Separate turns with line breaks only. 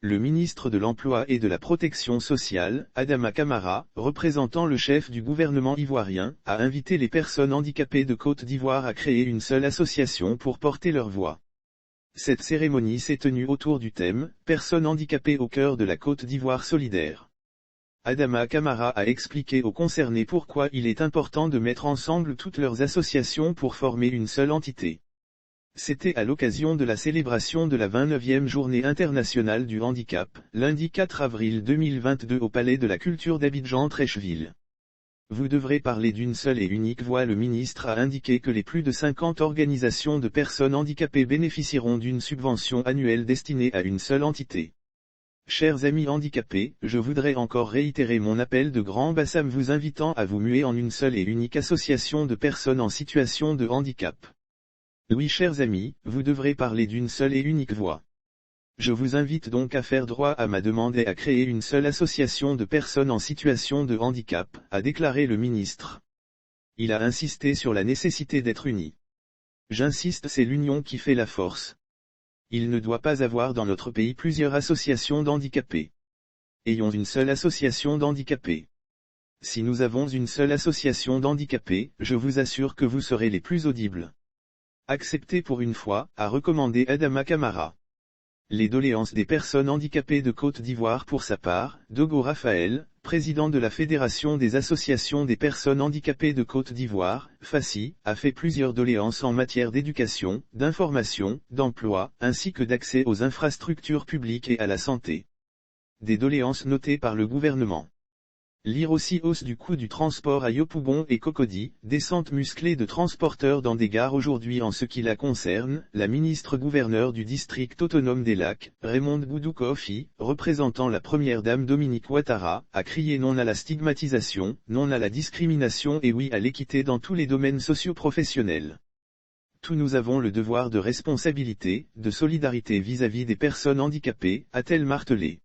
Le ministre de l'Emploi et de la Protection sociale, Adama Camara, représentant le chef du gouvernement ivoirien, a invité les personnes handicapées de Côte d'Ivoire à créer une seule association pour porter leur voix. Cette cérémonie s'est tenue autour du thème « Personnes handicapées au cœur de la Côte d'Ivoire solidaire ». Adama Camara a expliqué aux concernés pourquoi il est important de mettre ensemble toutes leurs associations pour former une seule entité. C'était à l'occasion de la célébration de la 29e Journée internationale du handicap, lundi 4 avril 2022 au Palais de la Culture d'Abidjan-Treichville. Vous devrez parler d'une seule et unique voix. Le ministre a indiqué que les plus de 50 organisations de personnes handicapées bénéficieront d'une subvention annuelle destinée à une seule entité. Chers amis handicapés, je voudrais encore réitérer mon appel de Grand Bassam vous invitant à vous muer en une seule et unique association de personnes en situation de handicap. Oui, chers amis, vous devrez parler d'une seule et unique voix. Je vous invite donc à faire droit à ma demande et à créer une seule association de personnes en situation de handicap, a déclaré le ministre. Il a insisté sur la nécessité d'être unis. J'insiste, c'est l'union qui fait la force. Il ne doit pas avoir dans notre pays plusieurs associations d'handicapés. Ayons une seule association d'handicapés. Si nous avons une seule association d'handicapés, je vous assure que vous serez les plus audibles. Acceptez pour une fois, a recommandé Adama Camara. Les doléances des personnes handicapées de Côte d'Ivoire. Pour sa part, Dogo Raphaël, président de la Fédération des associations des personnes handicapées de Côte d'Ivoire, FACI, a fait plusieurs doléances en matière d'éducation, d'information, d'emploi, ainsi que d'accès aux infrastructures publiques et à la santé. Des doléances notées par le gouvernement. Lire aussi: hausse du coût du transport à Yopougon et Cocody, descente musclée de transporteurs dans des gares. Aujourd'hui, en ce qui la concerne, la ministre-gouverneure du district autonome des Lacs, Raymonde Boudou Kofi, représentant la première dame Dominique Ouattara, a crié non à la stigmatisation, non à la discrimination et oui à l'équité dans tous les domaines socio-professionnels. Tous nous avons le devoir de responsabilité, de solidarité vis-à-vis des personnes handicapées, a-t-elle martelé.